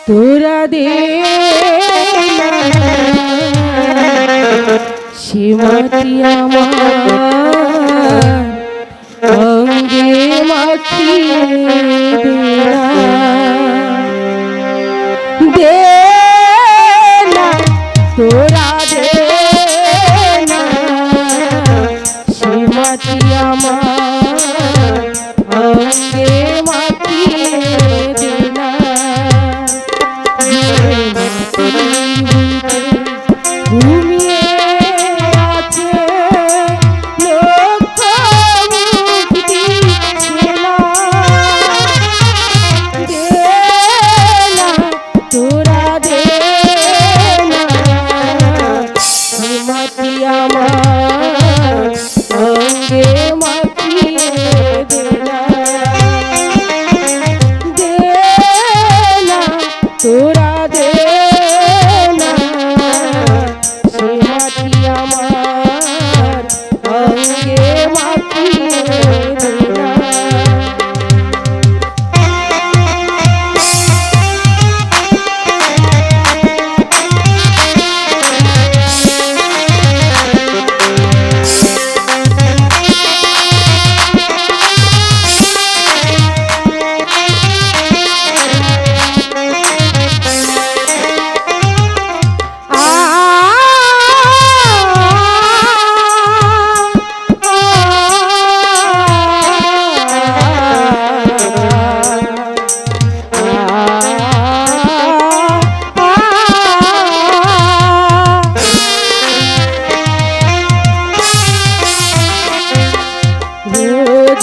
তোরা দে সীমাটি আমার অঙ্গে মাখিয়ে দে না তোরা দে না সীমাটি আমার অঙ্গে মাখিয়ে দে না ঘুমিয়ে আছে লক্ষ মুক্তি ছেলা দে না তোরা দে না সীমাটি আমার অঙ্গে মাখিয়ে দে না তোরা দে না সীমাটি আমার অঙ্গে মাখিয়ে দে না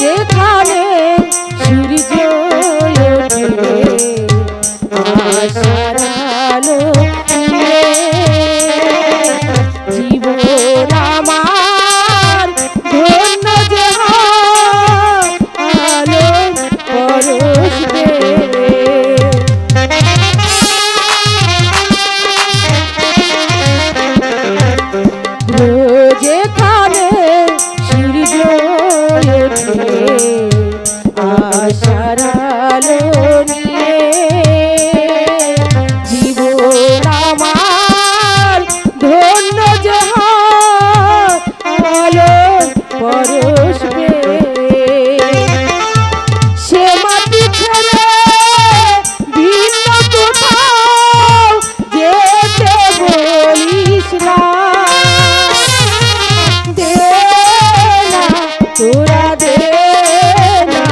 যেখানে সূর্য ওঠে আশার আলো জীবন আমার ধন্য যে আলো পরশবে যেখানে সূর্য আশার আলো নিয়ে জীবন আমার ধন্য যে আলো পরশবে সে মাটি ছেড়ে ভিন্ন কোথাও যেতে বলিস না দে না তোরা দে না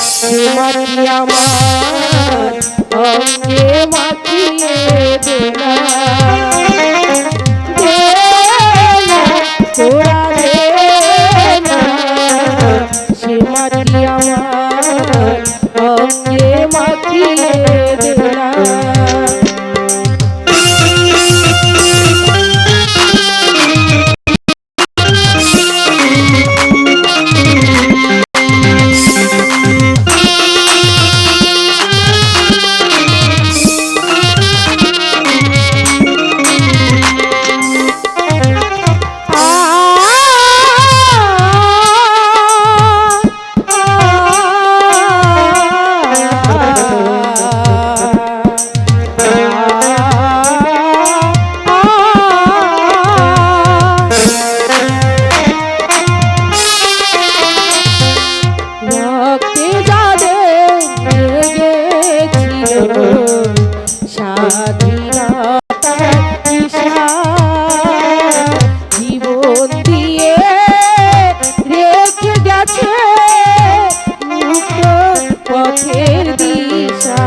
সীমাটি আমার অঙ্গে মাখিয়ে দে না তোরা দে না সীমাটি আমার অঙ্গে মাখিয়ে দে না জীবন দিয়ে রেখে গেছে মুক্ত পথের দিশা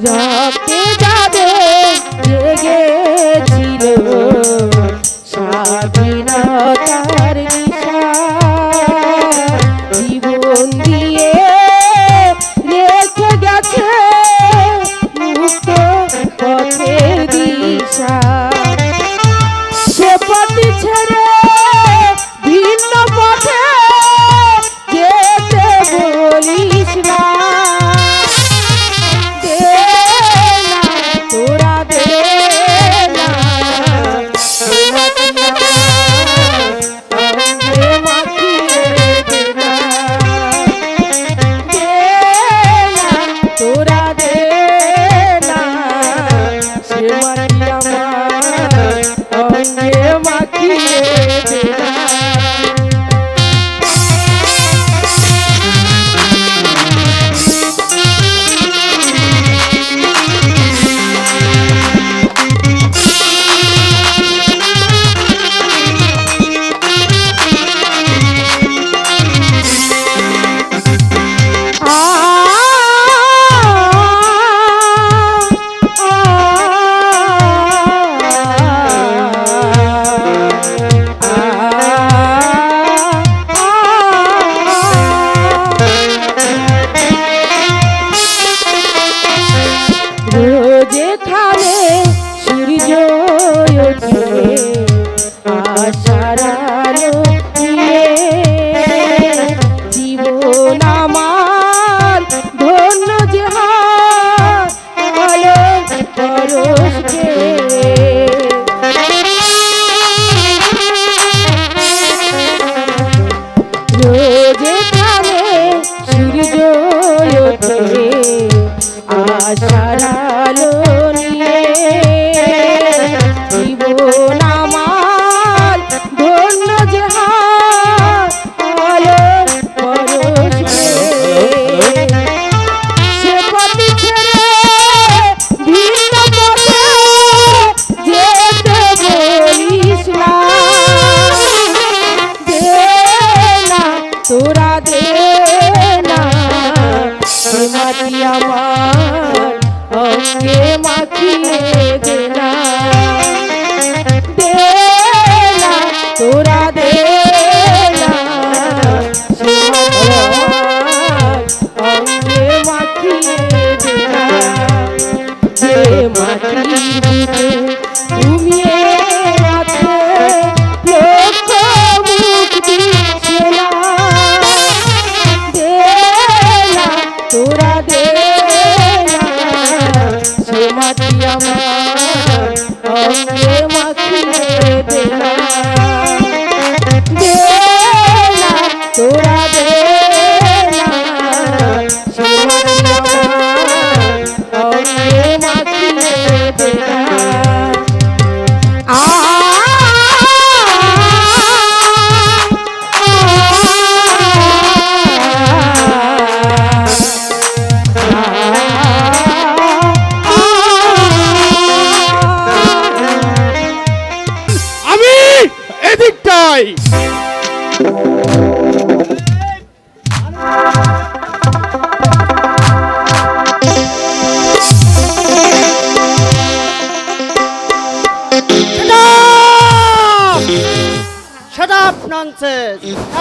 রক্তে যাবে জেগেছিল স্বাধীনতার নিশা জীবন দিয়ে রেখে গেছে মুক্ত পথের দিশা সে পথে ছেড়ে ভিন্ন পথে যেতে বলিস না দে না তোরা দে না সীমাটি আমার অঙ্গে মাখিয়ে দে না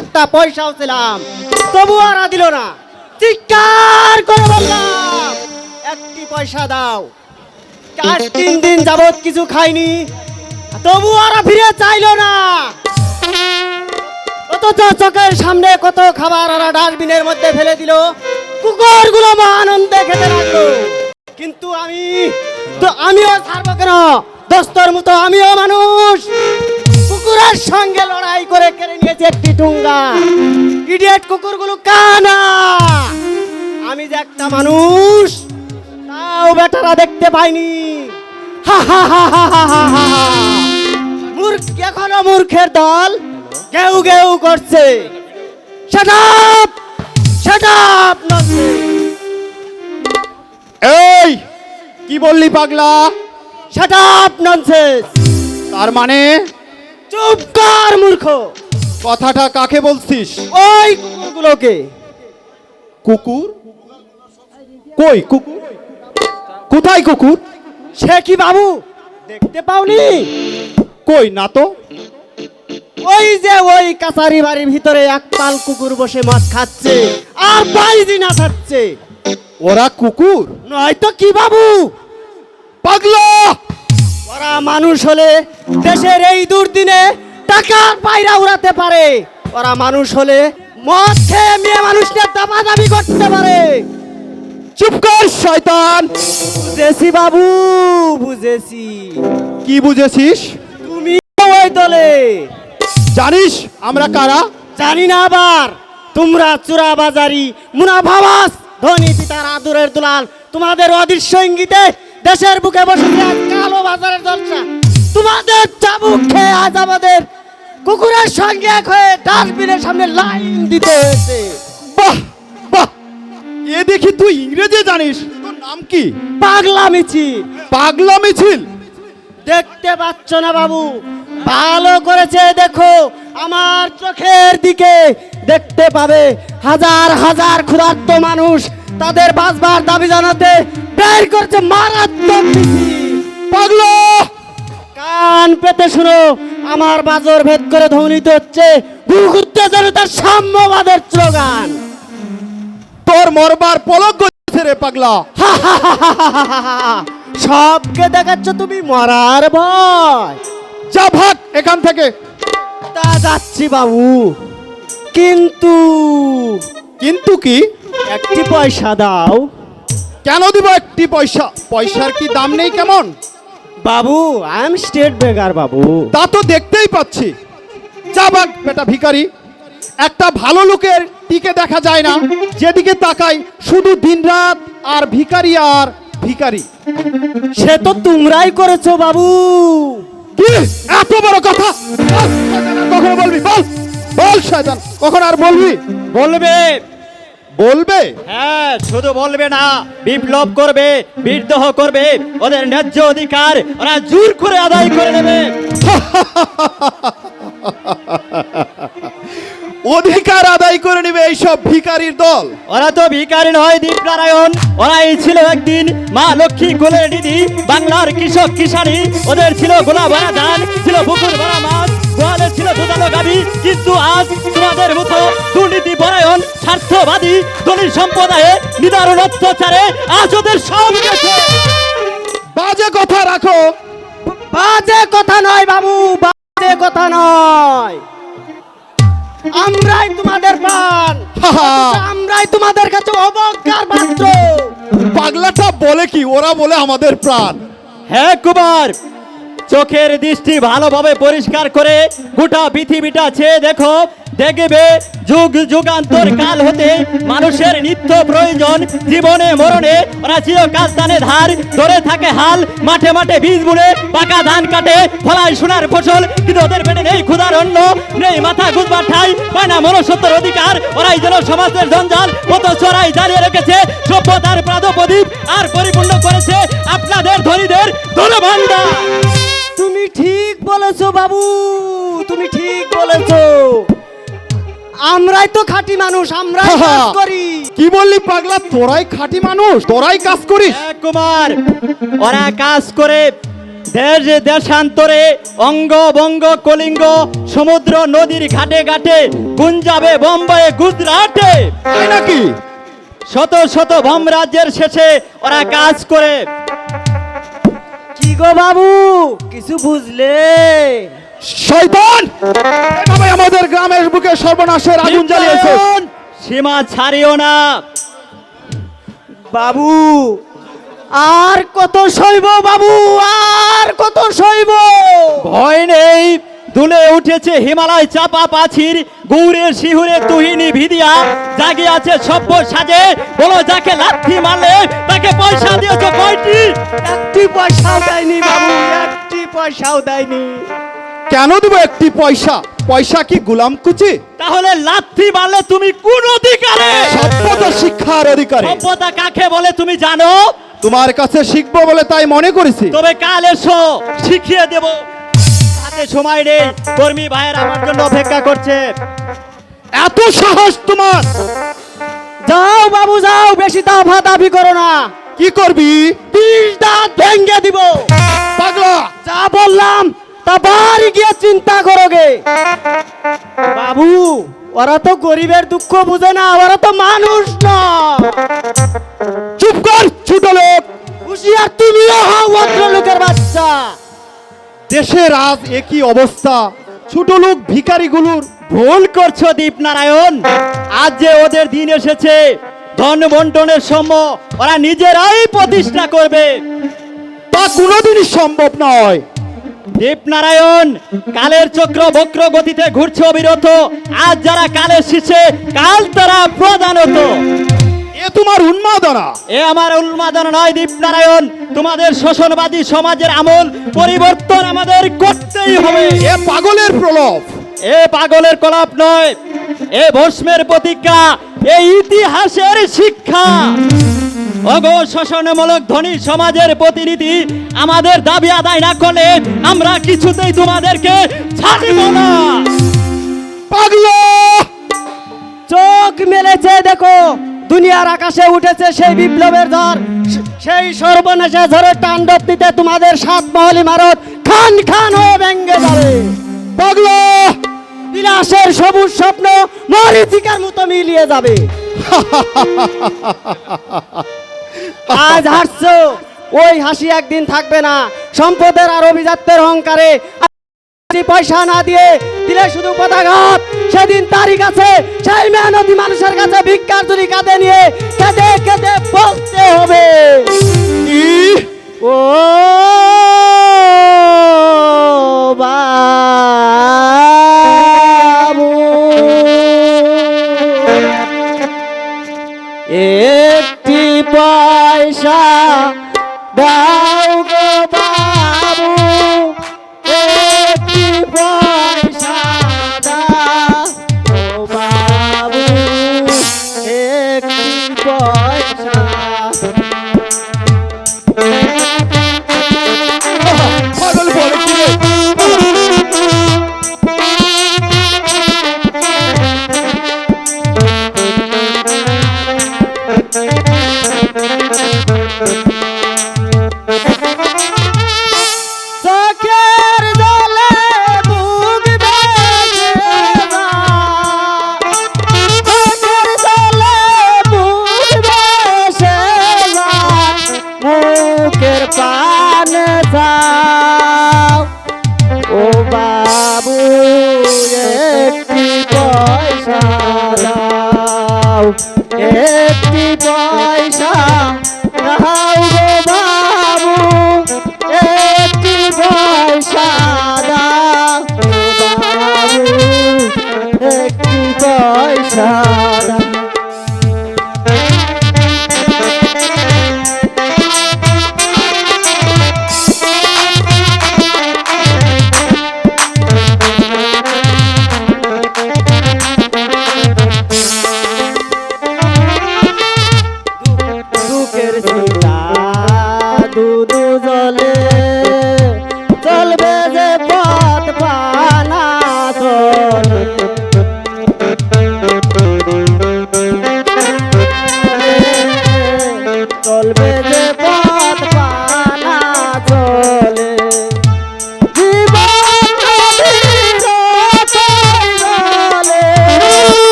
একটা পয়সাও ছিলাম, তবু ওরা দিল না। চিৎকার করে বললাম, একটি পয়সা দাও। আজ 3 দিন যাবত কিছু খাইনি, তবু ওরা ফিরে চাইলো না। অথচ চোখের সামনে কত খাবার ওরা ডাস্টবিনের মধ্যে ফেলে দিল, কুকুরগুলো আনন্দে খেতে লাগলো। কিন্তু আমিও ছাড়বো কেন? দোস্তর মতো আমিও মানুষ, কুকুরের সঙ্গে লড়াই করে কেড়ে নিয়েছে একটি ঠুঙ্গা। ইডিয়েট কুকুরগুলো কানা, আমি যে একটা মানুষ তাও বেটারা দেখতে পাইনি। হা হা হা হা হা হা হা। এখনো মূর্খের দল গেউ গেউ করছে। Shut up, shut up. এই কি বললি পাগলা? Shut up nonsense. তার মানে চুপ কর মূর্খ। কথাটা কাকে বলছিস? ওই কুকুরগুলোকে। কুকুর? কই কুকুর? কোথায় কুকুর? সে কি বাবু দেখতে পাওনি? কই না তো। ওই যে ওই কাছারি বাড়ির ভিতরে একপাল কুকুর বসে মদ খাচ্ছে আর বাইজি না ছাড়ছে। ওরা কুকুর নয়তো কি বাবু? পাগলা! ওরা মানুষ হলে দেশের এই দুর্দিনে টাকার পায়রা উড়াতে পারে। ওরা মানুষ হলে মদ খেয়ে মেয়ে মানুষকে দাপাদাপি করতে পারে। চুপ কর শয়তান! বুঝেছি বাবু, বুঝেছি। কি বুঝেছিস? তুমি ওই দলে। জানিস আমরা কারা? জানি না আবার। তোমরা চোরাবাজারি, মুনাফাবাজ, ধনী পিতার আদরের দুলাল। তোমাদের অদৃশ্য ইঙ্গিতে দেশের বুকে বসেছে আজ কালো বাজারের জলসা। তোমাদের চাবুক খেয়ে আজ আমাদের কুকুরের সঙ্গে এক হয়ে ডাস্টবিনের সামনে লাইন দিতে হয়েছে। বাহ বাহ! এ দেখি তুই ইংরেজি জানিস। তোর নাম কি? পাগলা মিছি। পাগলা মিছিল? দেখতে পাচ্ছ না বাবু? ভালো করেছে দেখো, আমার চোখের দিকে দেখতে পাবে হাজার হাজার ক্ষুধার্ত মানুষ তাদের বাঁচবার দাবি জানাতে বের করছে মারাত্মক মিছিল। পাগলা! কান পেতে শুনো, আমার বাজর ভেদ করে ধ্বনিত হচ্ছে ভূখুদ্দে জনতার সাম্যবাদের স্লোগান। তোর মরবার পলক গেছে রে পাগলা। সবকে দেখাচ্ছ তুমি মরার ভয়। যা ভাগ এখান থেকে। তা যাচ্ছি বাবু, কিন্তু কিন্তু কি? একটি পয়সা দাও। কেন দিব একটি পয়সা? পয়সার কি দাম নেই কেমন? বাবু আই এম স্টেট বেগার বাবু। তা তো দেখতেই পাচ্ছি। যা ভাগ বেটা ভিখারি। একটা ভালো লোকের দিকে দেখা যায় না, যেদিকে তাকাই শুধু দিনরাত আর ভিখারি আর ভিখারি। সে তো তোমরাই করেছো বাবু। কি এত বড় কথা? বল, শয়তান, আর কখনো বলবি? বল বল শয়তান, কখন আর বলবি? বলবে। বলবে? হ্যাঁ, শুধু বলবে না, বিপ্লব করবে, বিদ্রোহ করবে। ওদের ন্যায্য অধিকার ওরা জোর করে আদায় করে নেবে। অধিকার আদায় করে নেবে এইসব ভিখারির দল? ওরা তো ভিখারি নয় দীপনারায়ণ, ওরাই ছিল একদিন মা লক্ষ্মী কোলের দিদি, বাংলার কৃষক কিষানি। ওদের ছিল গোলা ভরা ধান, ছিল পুকুর ভরা মাছ, গোয়ালে ছিল দুধালো গাভী। কিন্তু আজ তোমাদের মতো দুর্নীতি পরায়ণ স্বার্থবাদী ধনী সম্প্রদায়ে নিদারুণ অত্যাচারে আজ ওদের সব গেছে। বাজে কথা রাখো। বাজে কথা নয় বাবু, বাজে কথা নয়। আমরাই তোমাদের প্রাণ, আমরাই তোমাদের কাছে অবজ্ঞার পাত্র। পাগলাটা বলে কি? ওরা বলে আমাদের প্রাণ। হ্যাঁ কুমার, চোখের দৃষ্টি ভালোভাবে পরিষ্কার করে গোটা পৃথিবীটা চেয়ে দেখো, দেখবে যুগ যুগান্তর কাল হতে মানুষের নিত্য প্রয়োজন জীবনে মরণে ওরা চিরকাল টানে ধার ধরে থাকে হাল। মাঠে মাঠে বীজ বুনে পাকা ধান কাটে, ফলায় সোনার ফসল। কিন্তু ওদের পেটে নেই ক্ষুধার অন্ন, নেই মাথা গুজবার ঠাই, পায় না মনুষ্যত্বের অধিকার। ওরাই যেন সমাজের জঞ্জাল মতো চড়াই জ্বালিয়ে রেখেছে সভ্যতার প্রাদপ্রদীপ, আর পরিপূর্ণ করেছে আপনাদের ধনীদের ধনভাণ্ডার। তুমি ঠিক বলেছো বাবু, তুমি ঠিক বলেছো। আমরাই তো খাঁটি মানুষ, আমরাই কাজ করি। কি বললি পাগলা? তোরাই খাঁটি মানুষ, তোরাই কাজ করিস? কুমার, ওরা কাজ করে দেশ দেশান্তরে অঙ্গ বঙ্গ কলিঙ্গ সমুদ্র নদীর ঘাটে ঘাটে গুঞ্জাবে বোম্বাই গুজরাটে। তাই নাকি? শত শত ভম রাজ্যের শেষে ওরা কাজ করে। কি গো বাবু, কিছু বুঝলে? শয়তান, এভাবে আমাদের গ্রামের বুকে সর্বনাশের আগুন জ্বালিয়েছে। সীমা ছাড়িও না বাবু, আর কত সইব বাবু, আর কত সইব? ভয় নেই, দুলে উঠেছে হিমালয় চাপা পাছির, গৌরে শিহুরে তুহিনী ভিদিয়া, জাগে আছে সভ্য সাজে। বলো যাকে লাথি মারলে তাকে পয়সা দিয়েছো কয়টি? একটি পয়সাও দেয়নি বাবু, একটি পয়সাও দেয়নি। কেন দেবো একটি পয়সা? পয়সা কি গোলাম কুচি? তাহলে লাথি মারলে তুমি কোন অধিকারে? সভ্যতা শিক্ষার অধিকারে। সভ্যতা কাকে বলে তুমি জানো? তোমার কাছে শিখবো বলে তাই মনে করেছি। তবে কাল এসো, শিখিয়ে দেব। হাতে সময় নেই, কর্মী ভাইয়ের আমার জন্য অপেক্ষা করছে। এত সাহস তোমার? যাও বাবু যাও, বেশি দাফা দাবি করো না। কি করবি? 20 দাঁত ভেঙে দিব। পাগলা, যা বললাম তা বাড়ি গিয়ে চিন্তা করোগে। বাবু, ওরা তো গরিবের দুঃখ বুঝে না, ওরা তো মানুষ না। চুপ কর ছোট লোক। হুশিয়ার তুমিও হও ভদ্রলোকের বাচ্চা। দেশের আজ একই অবস্থা, ছোট লোক ভিখারিগুলোর। ভুল করছো দীপনারায়ণ, আজ যে ওদের দিন এসেছে, ধন বন্টনের সময় ওরা নিজেরাই প্রতিষ্ঠা করবে। তা কোনোদিনই সম্ভব নয়। দীপনারায়ণ, কালের চক্র বক্র গতিতে ঘুরছে অবিরত। আজ যারা কালের শীর্ষে, কাল তারা প্রধানত। এ তোমার উন্মাদনা। এ আমার উন্মাদনা নয় দীপনারায়ণ, তোমাদের শোষণবাদী সমাজের আমল পরিবর্তন আমাদের করতেই হবে। এ পাগলের প্রলোভ। এ পাগলের কলাপ নয়, এ ভস্মের প্রতিজ্ঞা, এই ইতিহাসের শিক্ষা। অগো শোষণমূলক ধনী সমাজের প্রতিনিধি, আমাদের দাবি আদায় না করলে আমরা কিছুতেই তোমাদেরকে ছাড়ব না। পাগলা, চোখ মেলেছে দেখো, দুনিয়ার আকাশে উঠেছে সেই বিপ্লবের ঝড়। সেই সর্বনাশা ঝড়ের তাণ্ডব দিতে তোমাদের 7 মহল ইমারত খান খান হয়ে ভেঙে যাবে। পাগলা, বিলাসের সবুজ স্বপ্ন মরীচিকার মতো মিলিয়ে যাবে। আজ হাসছো, ওই হাসি একদিন থাকবে না। সম্পদের আর অভিজাত্যের অহংকারে পয়সা না দিয়ে দিলে শুধু পদাঘাত। সেদিন তারিখ আছে, সেই মেহনতি মানুষের কাছে ভিক্ষার ঝুলি কাঁধে নিয়ে কেঁদে কেঁদে বলতে হবে, কি? ও বাবু, একটি পয়সা দাও গো বাবু, একটি পয়সা দাও গো বাবু, একটি পয়সা। পাগল বলে কি রে? চোখের জলে বুক ভেসে যায়, চোখের জলে বুক ভেসে যায়, মুখের পানে যাও ও বাবু, একটি পয়সা দাও, একটি পয়সা দাও গো বাবু, একটি পয়সা দাও গো বাবু, একটি পয়সা দাও।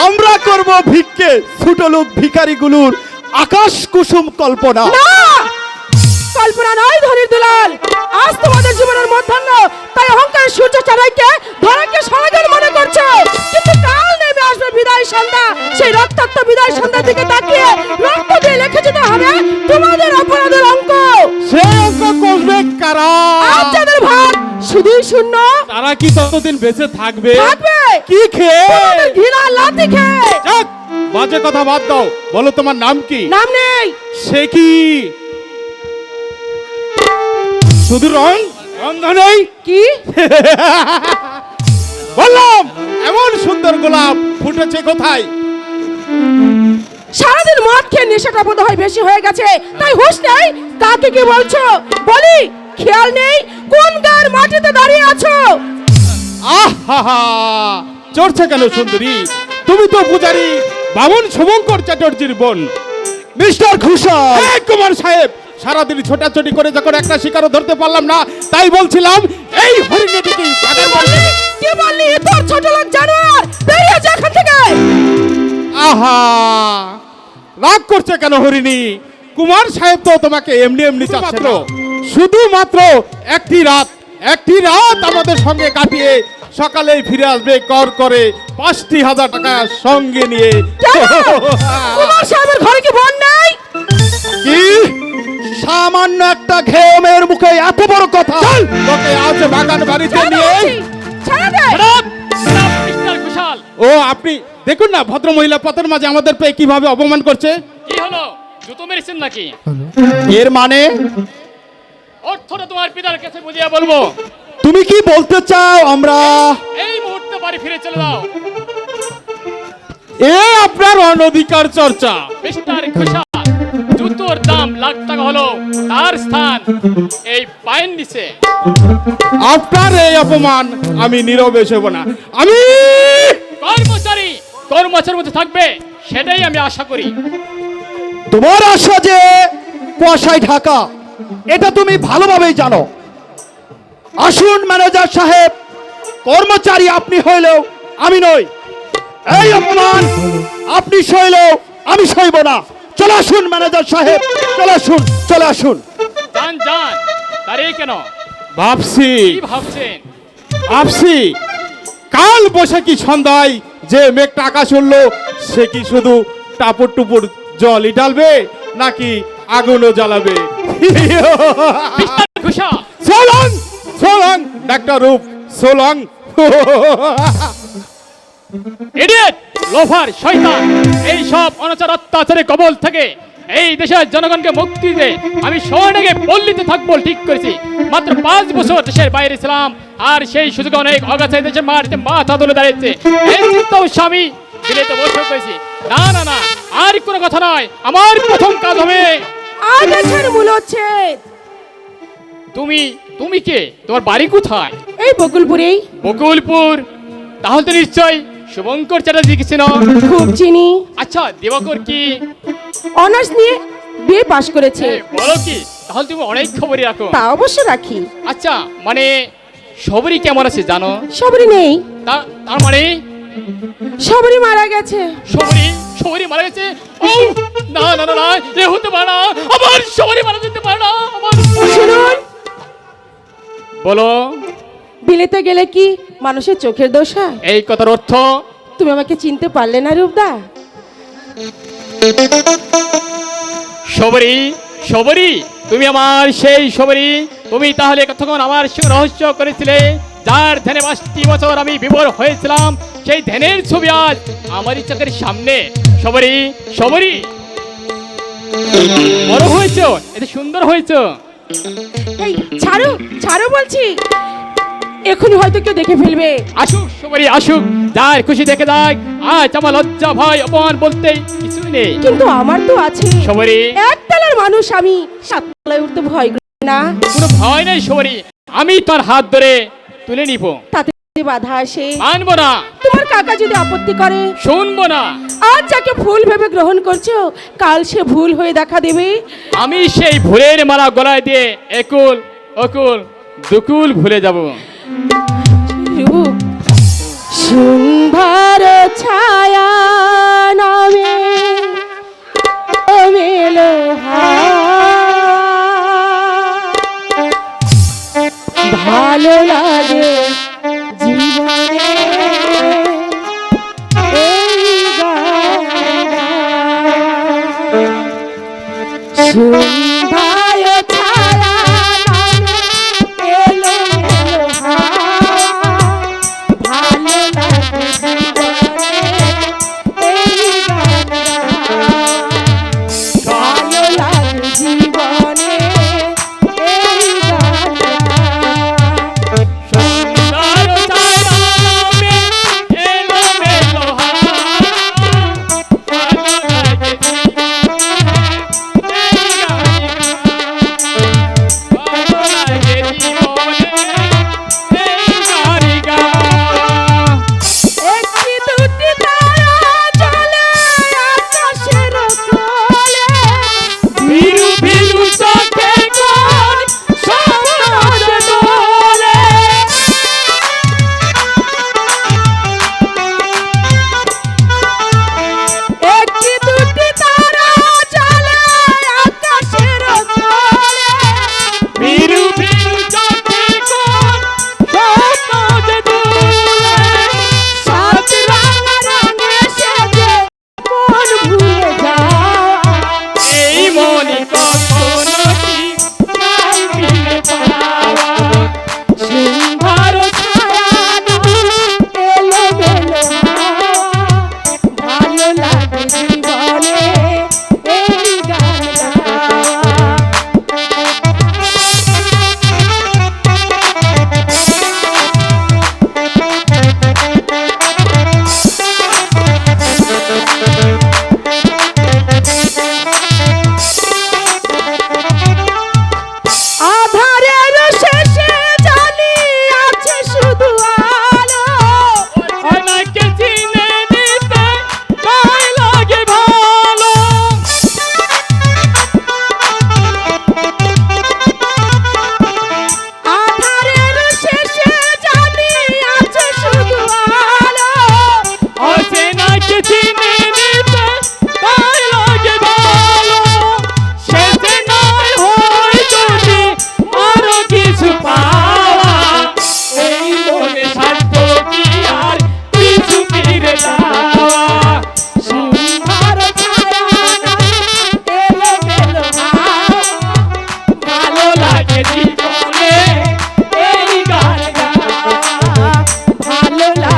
আমরা করব ভিক্ষে ছোট লোক ভিখারিগুলোর আকাশ কুসুম কল্পনা। না, কল্পনা নয় ধনির দুলাল। আজ তোমাদের জীবনের মধ্যাহ্ন, তাই অহংকারের সূর্য চড়াইকে ধরাকে সমাধান মনে করছো, কিন্তু কাল নেমে আসবে বিদায় সন্ধ্যা। সেই রক্তাক্ত বিদায় সন্ধ্যার দিকে তাকিয়ে রক্ত দিয়ে লিখে যেতে হবে তোমাদের অপরাধের অঙ্ক। সেই অঙ্ক কষবে কারা? আজ যাদের ভাগ শুধুই শূন্য, তারা কি ততদিন বেঁচে থাকবে? থাকবে কি খেয়ে? তোমাদের ঘৃণা লাথি খেয়ে। যাক, বাজে কথা বাদ দাও, বলো তোমার নাম কি? নাম নেই। সে কি শুধু রঙ নেই? কি বললাম এমন সুন্দর গোলাপ ফুটেছে কোথায়? সারাদিন মদ খেয়ে নেশাটা বোধ হয় বেশি হয়ে গেছে, তাই হুঁশ নেই। কাকে কি বলছো বলি, খেয়াল নেই কোন গায়ের মাটিতে দাঁড়িয়ে আছো। আহা, চড়ছে কেন সুন্দরী? তুমি তো পূজারি বামন শুভঙ্কর চ্যাটার্জির বোন। মিস্টার ঘোষাল, এই কুমার সাহেব, সারাদিন ছোটাছুটি করে যখন একটা শিকারও ধরতে পারলাম না, তাই বলছিলাম এই হরিণটিকে কি বললি তোর ছোট লোক জানোয়ার, বেরিয়ে যা এখান থেকে। আহা, রাগ করছে কেন হরিণী? কুমার সাহেব তো তোমাকে এমনি এমনি চাচ্ছে না। শুধুমাত্র একটি রাত আমাদের সঙ্গে কাটিয়ে সকালেই ফিরে আসবে কর করে ৫,০০০ টাকা সঙ্গে নিয়ে। কেন? কুমার সাহেবের ঘরে কি বোন নাই? কি সামান্য একটা ঘেমের মুখে এত বড় কথা? তোকে আজ বাগান বাড়িতে ছেড়ে দে নিয়ে বলছি, ছেড়ে দে। মিস্টার ঘোষাল, ও আপনি দেখুন না, ভদ্র মহিলা পথের মাঝে আমাদের পেয়ে কিভাবে অপমান করছে। কি হলো? জুতো মেরেছেন নাকি? এর মানে অর্থটা তোমার পিতার কাছে বুঝিয়ে বলবো। তুমি কি বলতে চাও আমরা এই মুহূর্তে বাড়ি ফিরে চলে যাও। এ আপনার অনধিকার চর্চা। মিস্টার ঘোষাল, জুতোর দাম লাখ টাকা হলো, তার স্থান এই পায়ের নিচে। আপনার এই অপমান আমি নীরবে সইব না। আমি কর্মচারীর মধ্যে থাকবে, সেটাই আমি আশা করি। তোমার আশা যে কুয়াশায় ঢাকা, এটা তুমি ভালোভাবেই জানো। আসুন ম্যানেজার সাহেব, কর্মচারী আপনি হইলেও আমি নই। এই অপমান আপনি সইলেও আমি সইব না। চলে আসুন ম্যানেজার সাহেব, চলে আসুন, চলে আসুন। যান, দাঁড়িয়ে কেন? ভাবছি কি ভাবছেন? কাল বৈশাখী সন্ধ্যায় যে মেঘটা আকাশ উঠলো, সে কি শুধু টাপুর টুপুর জলই ঢালবে নাকি আগুনও জ্বালাবে? মিস্টার ঘোষাল, সোলং সোলং ডাক্তার রূপ সোলং। ইডিয়েট, লোফার, শয়তান, এই সব অনাচার অত্যাচারের কবল থেকে এই দেশের জনগণকে মুক্তি দে। আমি শহরে পল্লীতে থাকবো ঠিক করেছি। মাত্র 5 বছর দেশের বাইরে ছিলাম, আর সেই সুযোগে অনেক অগাছায় দেশের মাটিতে মাথা তুলে দাঁড়িয়েছে। এই চিন্তা স্বামী বিলেতে বসে করেছি। না, আর কোনো কথা নয়, আমার প্রথম কাজ হবে। আদেশের মূল হচ্ছে তুমি কে? তোমার বাড়ি কোথায়? এই বকুলপুরেই। বকুলপুর? তাহলে তো নিশ্চয় শুভঙ্কর চ্যাটার্জি কিছু না? খুব চিনি। আচ্ছা, দিবাকর কি? অনার্স নিয়ে বিএ পাশ করেছে। বলো কি? তাহলে তুমি অনেক খবরই রাখো। তা অবশ্য রাখি। আচ্ছা, মানে সবরই কেমন আছে জানো? সবরই নেই। তার মানে সবরই মারা গেছে। সবরই মারা গেছে? ও না, এ হতে পারে না। আমার সবরই মারা যেতে পারে না। শুনুন, বলো। বিলেতে গেলে কি মানুষের চোখের দোষ হয়? এই কথার অর্থ? তুমি আমাকে চিনতে পারলে না রূপদা? সবরী, তুমি আমার সেই সবরী? তুমি তাহলে কতক্ষণ আমার সঙ্গে রহস্য করেছিলে, যার ধ্যানে 5টি বছর আমি বিভোর হয়েছিলাম। সেই ধ্যানের ছবি আজ আমারই চোখের সামনে। সবরী, বড় হয়েছো, এত সুন্দর হয়েছো। এই ছাড়ো বলছি, এখনই হয়তো কেউ দেখে ফেলবে। আসুক সবরী, আসুক, যার খুশি দেখে যাক। আজ আমার লজ্জা ভয় অপমান বলতে কিছুই নেই। কিন্তু আমার তো আছে। সবরী, একতলার মানুষ আমি, 7 তলায় উঠতে ভয় করি না। কোনো ভয় নেই সবরী, আমি তার হাত ধরে তুলে নিব। তাতে যদি বাধা আসে? মানবো না। তোমার কাকা যদি আপত্তি করে? শুনবো না। আজ যাকে ভুল ভেবে গ্রহণ করছো, কাল সে ভুল হয়ে দেখা দেবে। আমি সেই ভুলের মালা গলায় দিয়ে একুল অকুল দুকুল ভুলে যাব। রূপ সুন্দর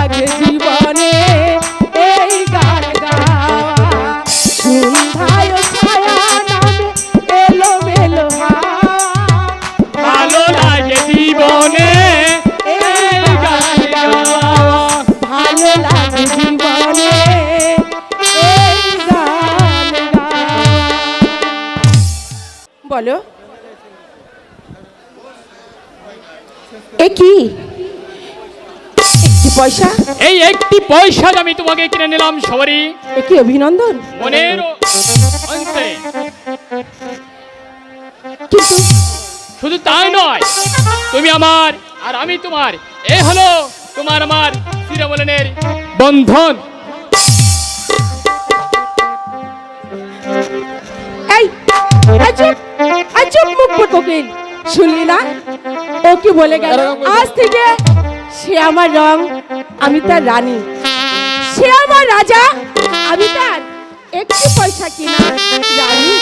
লাগে জীবনে এই গান গাওয়া সন্ধ্যায় ছায়া নামে এলো মেলো হাওয়া ভালো লাগে জীবনে এই গান গাওয়া। ভালো লাগে জীবনে এই গান গাওয়া। বলো এ কি একটি পয়সা এই একটি পয়সা আমি তোমাকে কিনে নিলাম সবারই এ কি অভিনন্দন মনের অন্তরে। কিন্তু শুধু তাই নয়, তুমি আমার আর আমি তোমার, এ হলো তোমার আমার চিরমূলের বন্ধন। এই চুপ মুখ পড় কোকিল শুনলি না ও কি বলে গেল আজ থেকে সে আমার রং আমি তার রানী সে আমার রাজা আমি তার একটি পয়সা কিনা রানী